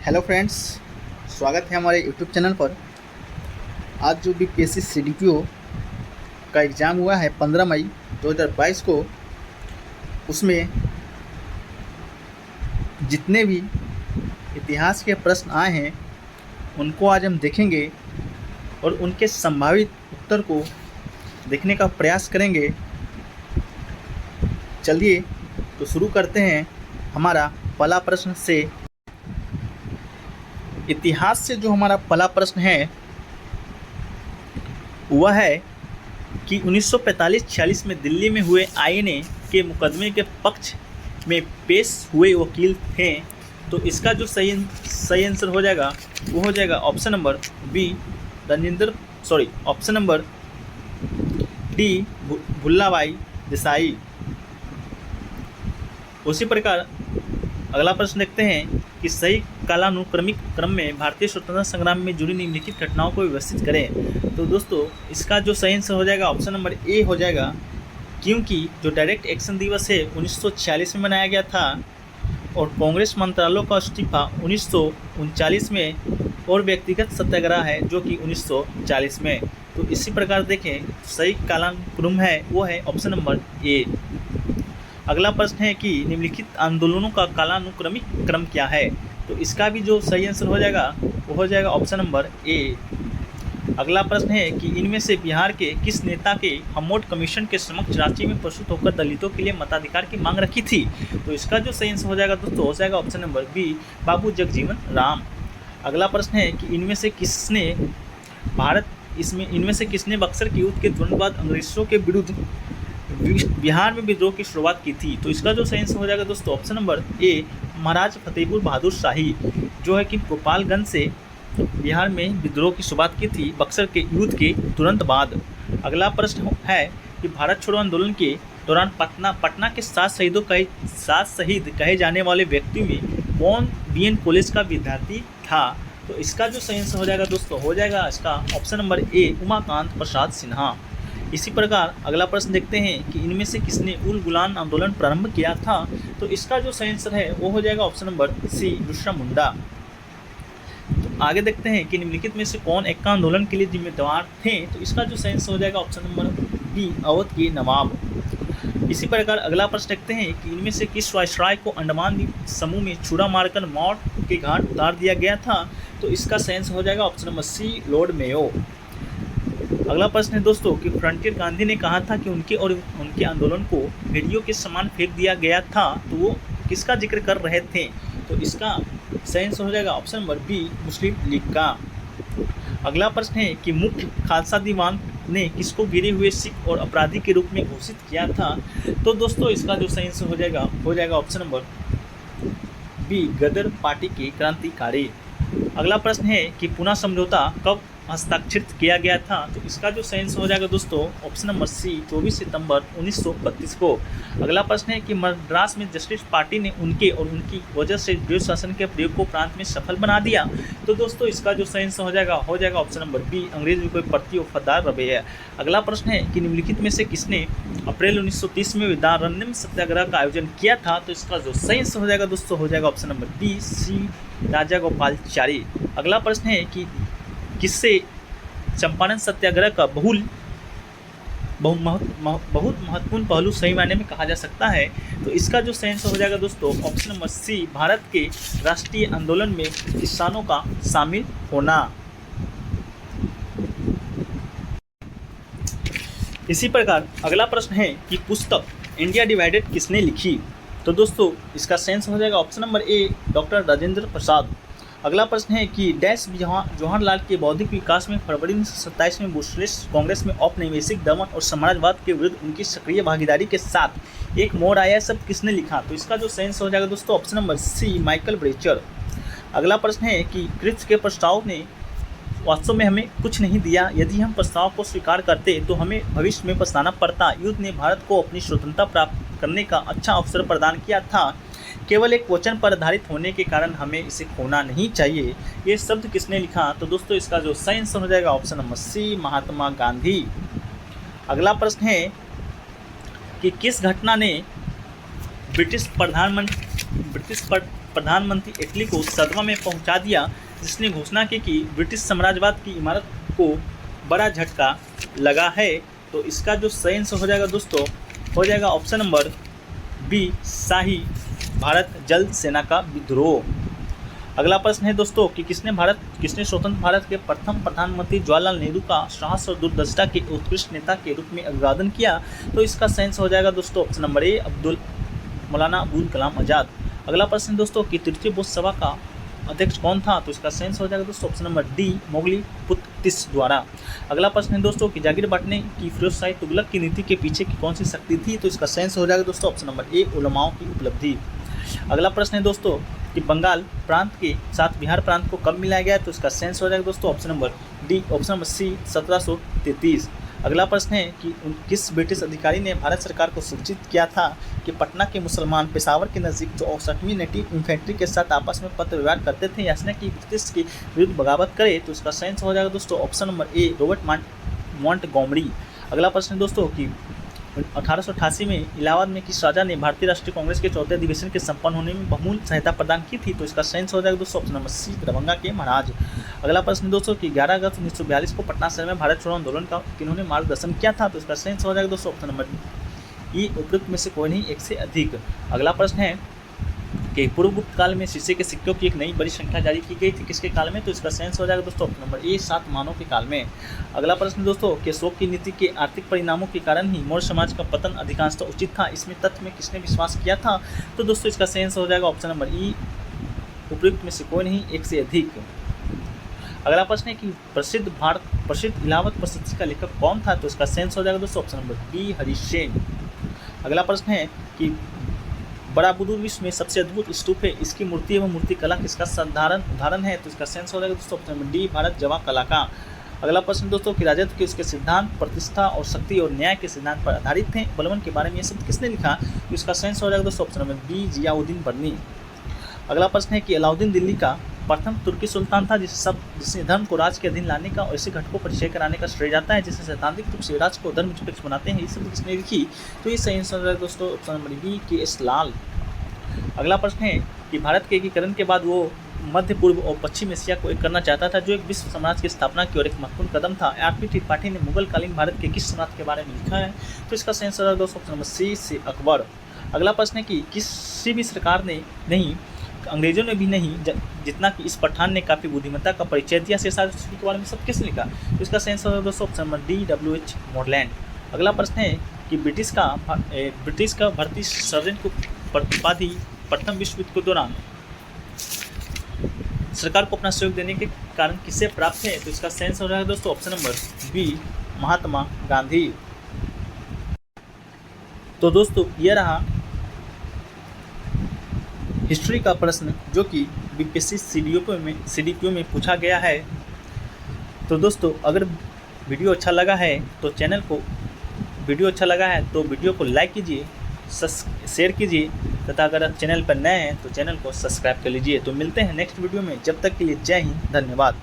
Hello friends, स्वागत है हमारे यूट्यूब चैनल पर। आज जो बीपीएससी सीडीपीओ का एग्ज़ाम हुआ है 15 मई 2022 को, उसमें जितने भी इतिहास के प्रश्न आए हैं उनको आज हम देखेंगे और उनके संभावित उत्तर को देखने का प्रयास करेंगे। चलिए तो शुरू करते हैं हमारा पहला प्रश्न से। इतिहास से जो हमारा पहला प्रश्न है वह है कि 1945-46 में दिल्ली में हुए आईएनए के मुकदमे के पक्ष में पेश हुए वकील थे। तो इसका जो सही आंसर हो जाएगा वो हो जाएगा option number B option number D Bhulabhai Desai. उसी प्रकार अगला प्रश्न देखते हैं कि सही कालानुक्रमिक क्रम में भारतीय स्वतंत्रता संग्राम में जुड़ी निम्नलिखित घटनाओं को व्यवस्थित करें। तो दोस्तों इसका जो सही आंसर हो जाएगा ऑप्शन नंबर ए हो जाएगा, क्योंकि जो डायरेक्ट एक्शन दिवस है 1946 में मनाया गया था और कांग्रेस मंत्रालयों का इस्तीफा 1939 में और व्यक्तिगत सत्याग्रह है जो कि 1940 में। तो इसी प्रकार देखें सही कालानुक्रम है वो है ऑप्शन नंबर ए। अगला प्रश्न है कि निम्नलिखित आंदोलनों का कालानुक्रमिक क्रम क्या है। तो इसका भी जो सही आंसर हो जाएगा वो हो जाएगा ऑप्शन नंबर ए। अगला प्रश्न है कि इनमें से बिहार के किस नेता के हमोट कमीशन के समक्ष रांची में प्रस्तुत होकर दलितों के लिए मताधिकार की मांग रखी थी। तो इसका जो सही आंसर हो जाएगा दोस्तों हो जाएगा ऑप्शन नंबर बी, बाबू जगजीवन राम। अगला प्रश्न है कि इनमें से किसने बक्सर के युद्ध के तुरंत बाद अंग्रेजों के विरुद्ध बिहार में विद्रोह की शुरुआत की थी। तो इसका जो सही आंसर हो जाएगा दोस्तों ऑप्शन नंबर ए, महाराज फतेहपुर बहादुर शाही, जो है कि गोपालगंज से बिहार में विद्रोह की शुरुआत की थी बक्सर के युद्ध के तुरंत बाद। अगला प्रश्न है कि भारत छोड़ो आंदोलन के दौरान पटना के 7 शहीद कहे जाने वाले व्यक्तियों में कौन बीएन कॉलेज का विद्यार्थी था। तो इसका जो सही आंसर हो जाएगा दोस्तों हो जाएगा इसका ऑप्शन नंबर ए, उमाकांत प्रसाद सिन्हा। इसी प्रकार अगला प्रश्न देखते हैं कि इनमें से किसने उल गुलान आंदोलन प्रारंभ किया था। तो इसका जो सही आंसर है वो हो जाएगा ऑप्शन नंबर सी, बिरसा मुंडा। तो आगे देखते हैं कि निम्नलिखित में से कौन एक्का आंदोलन के लिए जिम्मेदार थे। तो इसका जो सही आंसर हो जाएगा ऑप्शन नंबर बी, अवध के नवाब। इसी प्रकार अगला प्रश्न देखते हैं कि इनमें से किस वायसराय को अंडमान द्वीप समूह में छुरा मारकर मौत के घाट उतार दिया गया था। तो इसका सही आंसर हो जाएगा option number C, Lord Mayo. अगला प्रश्न है दोस्तों कि फ्रंटियर गांधी ने कहा था कि उनके आंदोलन को भेड़ियों के समान फेंक दिया गया था। तो वो किसका जिक्र कर रहे थे। तो इसका सही आंसर हो जाएगा ऑप्शन नंबर बी, मुस्लिम लीग का। अगला प्रश्न है कि मुख्य खालसा दीवान ने किसको गिरे हुए सिख और अपराधी के रूप में घोषित किया था। तो दोस्तों इसका जो सही आंसर हो जाएगा ऑप्शन नंबर बी, गदर पार्टी के क्रांतिकारी। अगला प्रश्न है कि पुनः समझौता कब हस्ताक्षरित किया गया था। तो इसका जो सही आंसर हो जाएगा दोस्तों ऑप्शन नंबर सी, 24 सितंबर 1932 को। अगला प्रश्न है कि मद्रास में जस्टिस पार्टी ने उनकी वजह से ब्रिटिश शासन के प्रयोग को प्रांत में सफल बना दिया। तो दोस्तों इसका जो सही आंसर हो जाएगा ऑप्शन नंबर बी, अंग्रेज में कोई प्रति वफादार रवैया। अगला प्रश्न है कि निम्नलिखित में से किसने अप्रैल 1930 में विद्यारण्यम सत्याग्रह का आयोजन किया था। तो इसका जो सही आंसर हो जाएगा दोस्तों हो जाएगा ऑप्शन नंबर बी, सी, राजा गोपालचारी। अगला प्रश्न है कि किससे चंपारण सत्याग्रह का बहुत महत्वपूर्ण पहलू सही मायने में कहा जा सकता है। तो इसका जो सही आंसर हो जाएगा दोस्तों ऑप्शन नंबर सी, भारत के राष्ट्रीय आंदोलन में किसानों का शामिल होना। इसी प्रकार अगला प्रश्न है कि पुस्तक इंडिया डिवाइडेड किसने लिखी। तो दोस्तों इसका सही आंसर हो जाएगा option number A, doctor Rajendra Prasad. अगला प्रश्न है कि डैश जवाहरलाल के बौद्धिक विकास में फरवरी 1927 में बुशलिस्ट कांग्रेस में औपनिवेशिक दमन और साम्राज्यवाद के विरुद्ध उनकी सक्रिय भागीदारी के साथ एक मोड़ आया शब्द किसने लिखा। तो इसका जो सही आंसर हो जाएगा दोस्तों ऑप्शन नंबर सी, माइकल ब्रेचर। अगला प्रश्न है कि क्रिप्स के प्रस्ताव ने वास्तव में हमें कुछ नहीं दिया, यदि हम प्रस्ताव को स्वीकार करते तो हमें भविष्य में पछताना पड़ता। युद्ध ने भारत को अपनी स्वतंत्रता प्राप्त करने का अच्छा अवसर प्रदान किया था, केवल एक वचन पर आधारित होने के कारण हमें इसे खोना नहीं चाहिए। ये शब्द किसने लिखा। तो दोस्तों इसका जो सही आंसर हो जाएगा ऑप्शन नंबर सी, महात्मा गांधी। अगला प्रश्न है कि किस घटना ने ब्रिटिश प्रधानमंत्री इटली को सदमा में पहुंचा दिया, जिसने घोषणा की कि ब्रिटिश साम्राज्यवाद की इमारत को बड़ा झटका लगा है। तो इसका जो सही आंसर हो जाएगा दोस्तों, हो जाएगा ऑप्शन नंबर बी, शाही भारत जल सेना का विद्रोह। अगला प्रश्न है दोस्तों कि किसने स्वतंत्र भारत के प्रथम प्रधानमंत्री जवाहरलाल नेहरू का साहस और दूरदर्शिता के उत्कृष्ट नेता के रूप में अभिवादन किया। तो इसका सही आंसर हो जाएगा दोस्तों ऑप्शन नंबर ए, मौलाना अबुल कलाम आज़ाद। अगला प्रश्न दोस्तों कि तृतीय बोध सभा का अध्यक्ष कौन था। तो इसका सही आंसर हो जाएगा दोस्तों ऑप्शन नंबर डी, मोगली पुत्र तिस द्वारा। अगला प्रश्न है दोस्तों कि जागीर बांटने की फिरोज शाही तुगलक की नीति के पीछे की कौन सी शक्ति थी। तो इसका सही आंसर हो जाएगा दोस्तों ऑप्शन नंबर ए, उलमाओं की उपलब्धि। अगला प्रश्न है दोस्तों कि बंगाल प्रांत के साथ बिहार प्रांत को कब मिलाया गया। तो इसका सही आंसर हो जाएगा दोस्तों option number D, option number C, 1733। अगला प्रश्न है कि किस ब्रिटिश अधिकारी ने भारत सरकार को सूचित किया था कि पटना के मुसलमान पेशावर के नज़दीक जो 68वीं नेटिव इन्फेंट्री के साथ आपस में पत्र व्यवहार करते थे, यासना की ब्रिटिश के विरुद्ध बगावत करे। तो इसका सही आंसर हो जाएगा दोस्तों ऑप्शन नंबर ए, रॉबर्ट मॉन्टगोमरी। अगला प्रश्न है दोस्तों कि 1888 में इलाहाबाद में किस राजा ने भारतीय राष्ट्रीय कांग्रेस के चौथे अधिवेशन के संपन्न होने में बहुमूल्य सहायता प्रदान की थी। तो इसका सही आंसर हो जाएगा दोस्तों ऑप्शन नंबर सी, दरभंगा के महाराज। अगला प्रश्न दोस्तों कि 11 अगस्त 1942 को पटना शहर में भारत छोड़ो आंदोलन का किन्होंने मार्गदर्शन किया था। तो इसका सही आंसर हो जाएगा दोस्तों ऑप्शन नंबर ई, उपयुक्त में से कोई नहीं, एक से अधिक। अगला प्रश्न है कि पूर्व गुप्त काल में शीशे के सिक्कों की एक नई बड़ी संख्या जारी की गई थी, किसके काल में। तो इसका सही आंसर हो जाएगा दोस्तों ऑप्शन नंबर ए, सातवाहनों के काल में। अगला प्रश्न दोस्तों कि अशोक की नीति के आर्थिक परिणामों के कारण ही मौर्य समाज का पतन अधिकांशतः उचित था, इसमें तथ्य में किसने विश्वास किया था। तो दोस्तों इसका सही आंसर हो जाएगा ऑप्शन नंबर ई, उपयुक्त में से कोई नहीं, एक से अधिक। अगला प्रश्न है कि प्रसिद्ध इलाहाबाद प्रसिद्धि का लेखक कौन था। तो इसका सही आंसर हो जाएगा दोस्तों ऑप्शन नंबर बी, हरिसेन। अगला प्रश्न है कि बड़ा बुजुर्ग विश्व में सबसे अद्भुत स्तूप है, इसकी मूर्ति एवं मूर्ति कला किसका साधारण उदाहरण है। तो इसका सेंस हो जाएगा दोस्तों ऑप्शन नंबर डी, भारत जवा कला का। अगला प्रश्न दोस्तों कि राजत्व के उसके सिद्धांत प्रतिष्ठा और शक्ति और न्याय के सिद्धांत पर आधारित थे, बलवन के बारे में ये शब्द किसने लिखा। तो इसका सेंस हो जाएगा दोस्तों ऑप्शन नंबर बी, जियाउद्दीन बर्नी। अगला प्रश्न है कि अलाउद्दीन दिल्ली का प्रथम तुर्की सुल्तान था जिसने धर्म को राज के अधीन लाने का और ऐसे घटकों पर परिचय कराने का श्रेय जाता है जिससे सैद्धांतिक रूप से राज को धर्म निरपेक्ष बनाते हैं, ये शब्द किसने लिखी। तो ये सही आंसर है दोस्तों ऑप्शन नंबर बी, के एस लाल। अगला प्रश्न है कि भारत के एकीकरण के बाद वो मध्य पूर्व और पश्चिम एशिया को एक करना चाहता था, जो एक विश्व साम्राज्य की स्थापना की और एक महत्वपूर्ण कदम था। आरपी त्रिपाठी ने मुगल कालीन भारत के किस सम्राट के बारे में लिखा है। तो इसका सही आंसर है दोस्तों ऑप्शन नंबर सी, से अकबर। अगला प्रश्न है कि किसी भी सरकार ने नहीं, अंग्रेजों ने भी नहीं, जितना कि इस पठान ने काफ़ी बुद्धिमत्ता का परिचय दिया, शेरशाह के बारे में सब किसने लिखा। तो इसका सही आंसर है दोस्तों option number D, W H. Moreland. अगला प्रश्न है कि ब्रिटिश का भारतीय सर्जन को प्रतिपादी प्रथम विश्व युद्ध के दौरान सरकार को अपना सहयोग देने के कारण किसे प्राप्त है। तो इसका सही आंसर हो रहा है दोस्तों option number B, Mahatma Gandhi. तो दोस्तों यह रहा हिस्ट्री का प्रश्न जो कि बीपीएससी सीडीपीओ में पूछा गया है। तो दोस्तों अगर वीडियो अच्छा लगा है तो वीडियो को लाइक कीजिए, शेयर कीजिए तथा अगर चैनल पर नए हैं तो चैनल को सब्सक्राइब कर लीजिए। तो मिलते हैं नेक्स्ट वीडियो में, जब तक के लिए जय हिंद, धन्यवाद।